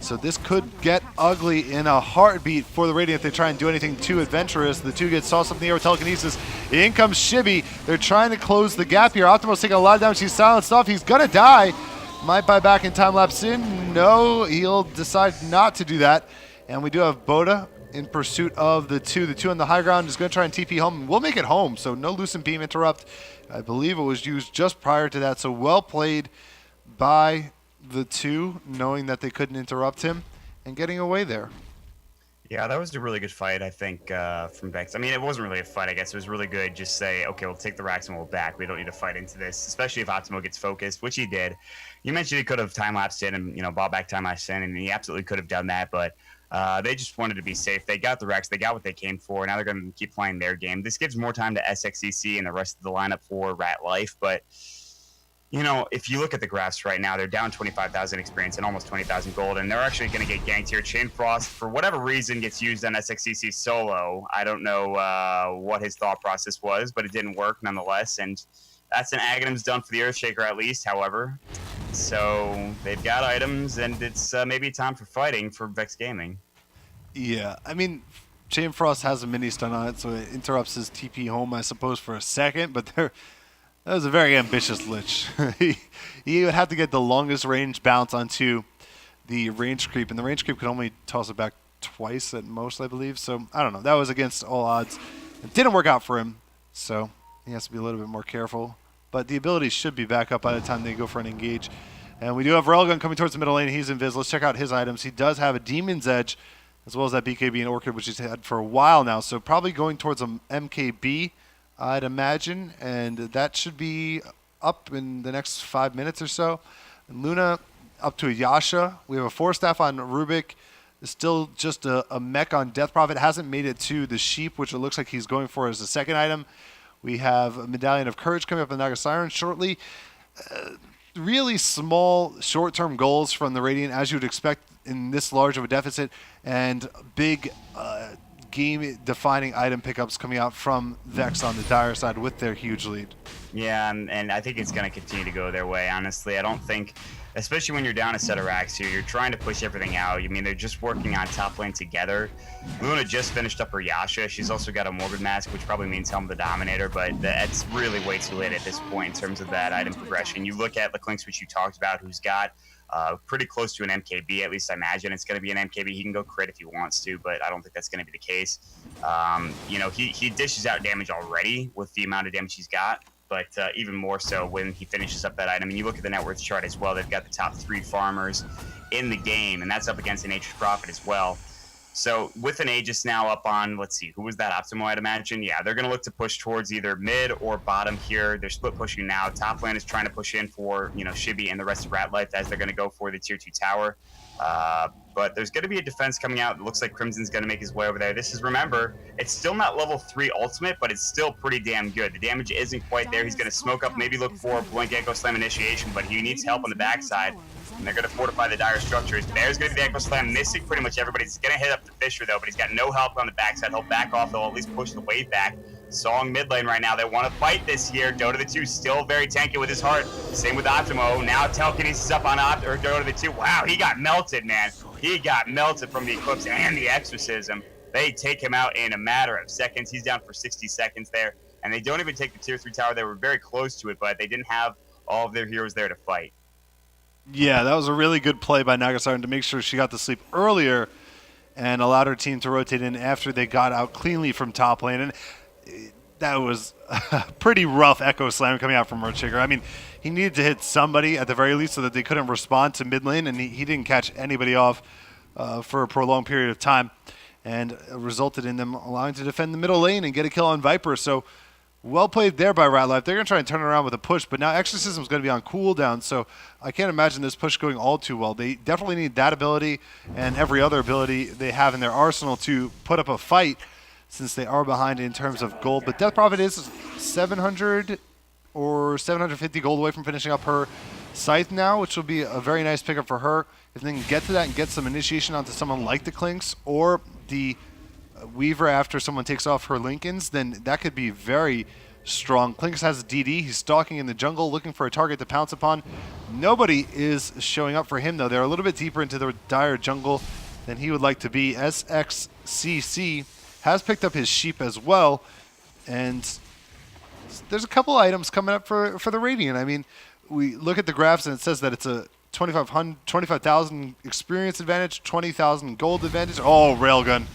So this could get ugly in a heartbeat for the Radiant if they try and do anything too adventurous. The two get sauced up in the air with telekinesis. In comes Shibby. They're trying to close the gap here. Optimus taking a lot of damage. He's silenced off. He's going to die. Might buy back in time lapse in. No, he'll decide not to do that. And we do have Boda in pursuit of the two. The two on the high ground is going to try and TP home. We'll make it home, so no Lucent Beam interrupt. I believe it was used just prior to that, so well played by the two, knowing that they couldn't interrupt him and getting away there. Yeah, that was a really good fight, I think, from Vex. I mean, it wasn't really a fight, I guess. It was really good. Just say, okay, we'll take the Rax and we'll back. We don't need to fight into this, especially if Optimo gets focused, which he did. You mentioned he could have time-lapsed in and, bought back time-lapsed in, and he absolutely could have done that, but they just wanted to be safe. They got the Rex. They got what they came for. Now they're going to keep playing their game. This gives more time to SXCC and the rest of the lineup for Rat Life, but if you look at the graphs right now, they're down 25,000 experience and almost 20,000 gold, and they're actually going to get ganked here. Chain Frost, for whatever reason, gets used on SXCC solo. I don't know what his thought process was, but it didn't work nonetheless, and that's an Aghanim's done for the Earthshaker at least, however. So they've got items, and it's maybe time for fighting for Vex Gaming. Yeah, I mean, Chain Frost has a mini stun on it, so it interrupts his TP home, I suppose, for a second, but that was a very ambitious Lich. he would have to get the longest range bounce onto the range creep, and the range creep could only toss it back twice at most, I believe. So, I don't know. That was against all odds. It didn't work out for him, so he has to be a little bit more careful. But the abilities should be back up by the time they go for an engage. And we do have Railgun coming towards the middle lane. He's invis. Let's check out his items. He does have a Demon's Edge, as well as that BKB and Orchid, which he's had for a while now. So probably going towards an MKB, I'd imagine, and that should be up in the next 5 minutes or so. And Luna up to a Yasha. We have a 4-staff on Rubik. It's still just a mech on Death Prophet. Hasn't made it to the Sheep, which it looks like he's going for as the second item. We have a Medallion of Courage coming up in Naga Siren shortly. Really small short-term goals from the Radiant, as you would expect in this large of a deficit, and big game-defining item pickups coming out from Vex on the Dire side with their huge lead. Yeah, and I think it's going to continue to go their way, honestly. I don't think, especially when you're down a set of racks here, you're trying to push everything out. I mean, they're just working on top lane together. Luna just finished up her Yasha. She's also got a Morbid Mask, which probably means Helm of the Dominator, but that's really way too late at this point in terms of that item progression. You look at Leclinx, which you talked about, who's got pretty close to an MKB, at least I imagine it's going to be an MKB. He can go crit if he wants to, but I don't think that's going to be the case. He dishes out damage already with the amount of damage he's got, but even more so when he finishes up that item. And you look at the net worth chart as well, they've got the top 3 farmers in the game, and that's up against an Nature's Prophet as well. So with an Aegis now up on, let's see, who was that? Optimo, I'd imagine. Yeah, they're going to look to push towards either mid or bottom here. They're split pushing now. Top lane is trying to push in for, Shibby and the rest of Rat Life as they're going to go for the tier 2 tower. But there's going to be a defense coming out. It looks like Crimson's going to make his way over there. This is, remember, it's still not level 3 ultimate, but it's still pretty damn good. The damage isn't quite there. He's going to smoke up, maybe look for Blink Echo Slam initiation, but he needs help on the backside. And they're going to fortify the Dire structures. There's going to be the Echo Slam, missing pretty much everybody. He's going to hit up the Fisher, though, but he's got no help on the backside. He'll back off. They'll at least push the wave back. Song mid lane right now. They want to fight this here. Dota the 2 still very tanky with his heart. Same with Optimo. Now telekinesis up on Dota the 2. Wow, he got melted, man. He got melted from the Eclipse and the Exorcism. They take him out in a matter of seconds. He's down for 60 seconds there. And they don't even take the tier 3 tower. They were very close to it, but they didn't have all of their heroes there to fight. Yeah, that was a really good play by Nagasiren to make sure she got to sleep earlier and allowed her team to rotate in after they got out cleanly from top lane. And that was a pretty rough Echo Slam coming out from Earthshaker. I mean, he needed to hit somebody at the very least so that they couldn't respond to mid lane, and he didn't catch anybody off for a prolonged period of time, and resulted in them allowing to defend the middle lane and get a kill on Viper. So Well played there by Ratlife. They're going to try and turn it around with a push, but now Exorcism is going to be on cooldown, so I can't imagine this push going all too well. They definitely need that ability and every other ability they have in their arsenal to put up a fight, since they are behind in terms of gold. But Death Prophet is 700 or 750 gold away from finishing up her Scythe now, which will be a very nice pickup for her. If they can get to that and get some initiation onto someone like the Clinks or the Weaver after someone takes off her Lincolns, then that could be very strong. Clinks has a DD. He's stalking in the jungle looking for a target to pounce upon. Nobody is showing up for him, though. They're a little bit deeper into the dire jungle than he would like to be. SXCC has picked up his sheep as well, and there's a couple items coming up for the Radiant. I mean, we look at the graphs and it says that it's a 25,000 experience advantage, 20,000 gold advantage. Oh, Railgun.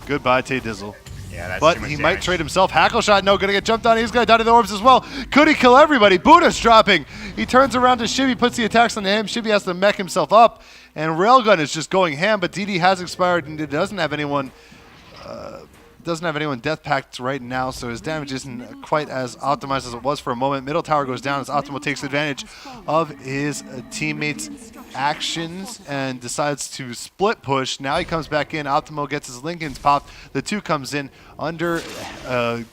Goodbye, Tay Dizzle. Yeah, that's but he might trade himself. Hackle shot, no, gonna get jumped on. He's gonna die to the orbs as well. Could he kill everybody? Buddha's dropping. He turns around to Shibby, puts the attacks on him. Shibby has to mech himself up, and Railgun is just going ham. But DD has expired and it doesn't have anyone. Death packed right now, so his damage isn't quite as optimized as it was for a moment. Middle tower goes down as Optimal takes advantage of his teammates' actions and decides to split push. Now he comes back in. Optimal gets his Lincolns popped. The 2 comes in under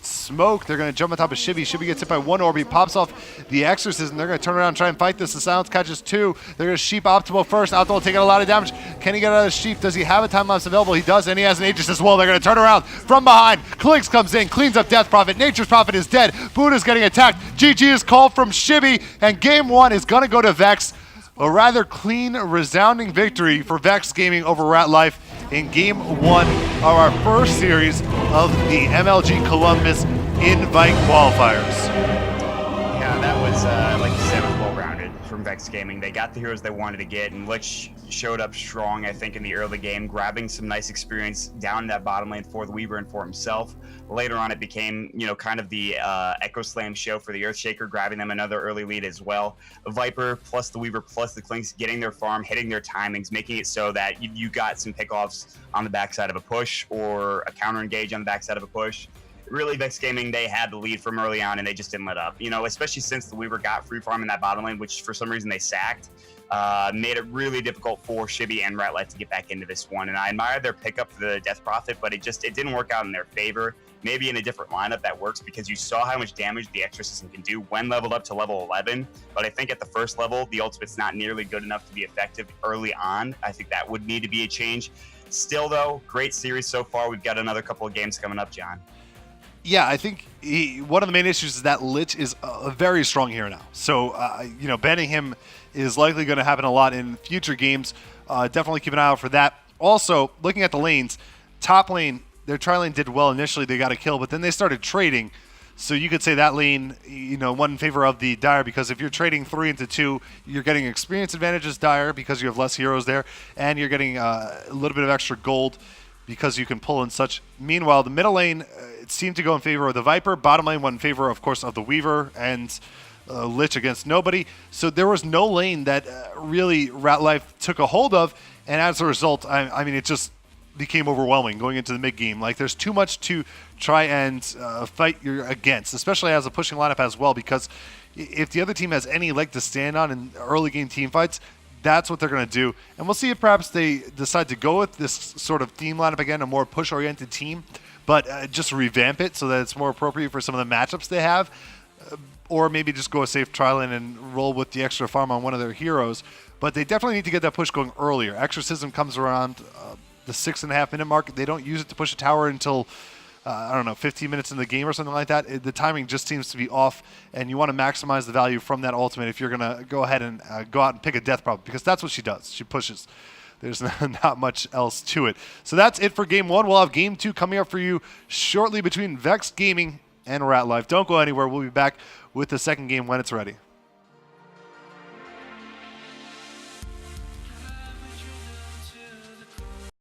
smoke. They're going to jump on top of Shibby. Shibby gets hit by 1 orb. He pops off the Exorcism. They're going to turn around and try and fight this. The silence catches 2. They're going to sheep Optimal first. Optimal taking a lot of damage. Can he get out of the sheep? Does he have a time lapse available? He does, and he has an Aegis as well. They're going to turn around from behind. Clinks comes in, cleans up Death Prophet. Nature's Prophet is dead. Buddha's getting attacked. GG is called from Shibby, and game 1 is going to go to Vex. A rather clean, resounding victory for Vex Gaming over Ratlife in game 1 of our first series of the MLG Columbus Invite qualifiers. Yeah, that was, like you said, was well-rounded from Vex Gaming. They got the heroes they wanted to get, and Lich showed up strong, I think, in the early game, grabbing some nice experience down that bottom lane for the Weaver and for himself. Later on, it became, kind of the Echo Slam show for the Earthshaker, grabbing them another early lead as well. Viper plus the Weaver plus the Clinks getting their farm, hitting their timings, making it so that you got some pickoffs on the backside of a push or a counter engage on the backside of a push. Really, Vex Gaming, they had the lead from early on, and they just didn't let up. Especially since the Weaver got free farm in that bottom lane, which for some reason they sacked. Made it really difficult for Shibby and Ratlife to get back into this one. And I admire their pickup for the Death Prophet, but it didn't work out in their favor. Maybe in a different lineup that works, because you saw how much damage the Exorcism can do when leveled up to level 11. But I think at the first level, the ultimate's not nearly good enough to be effective early on. I think that would need to be a change. Still, though, great series so far. We've got another couple of games coming up, John. Yeah, I think one of the main issues is that Lich is a very strong hero now. So, banning him is likely going to happen a lot in future games. Definitely keep an eye out for that. Also, looking at the lanes, top lane, their tri lane did well initially. They got a kill, but then they started trading. So you could say that lane, won in favor of the Dire, because if you're trading 3 into 2, you're getting experience advantages Dire because you have less heroes there, and you're getting a little bit of extra gold because you can pull and such. Meanwhile, the middle lane, it seemed to go in favor of the Viper. Bottom lane went in favor, of course, of the Weaver, and Lich against nobody. So there was no lane that really Ratlife took a hold of, and as a result, I mean, it just became overwhelming going into the mid game. Like, there's too much to try and fight against, especially as a pushing lineup as well, because if the other team has any leg to stand on in early game team fights, that's what they're going to do. And we'll see if perhaps they decide to go with this sort of team lineup again, a more push-oriented team, but just revamp it so that it's more appropriate for some of the matchups they have. Or maybe just go a safe trial in and roll with the extra farm on one of their heroes. But they definitely need to get that push going earlier. Exorcism comes around the 6.5 minute mark. They don't use it to push a tower until, 15 minutes in the game or something like that. The timing just seems to be off, and you want to maximize the value from that ultimate if you're going to go ahead and go out and pick a Death Prophet, because that's what she does. She pushes. There's not much else to it. So that's it for Game 1. We'll have Game 2 coming up for you shortly between Vex Gaming and Ratlife. Don't go anywhere. We'll be back with the second game when it's ready.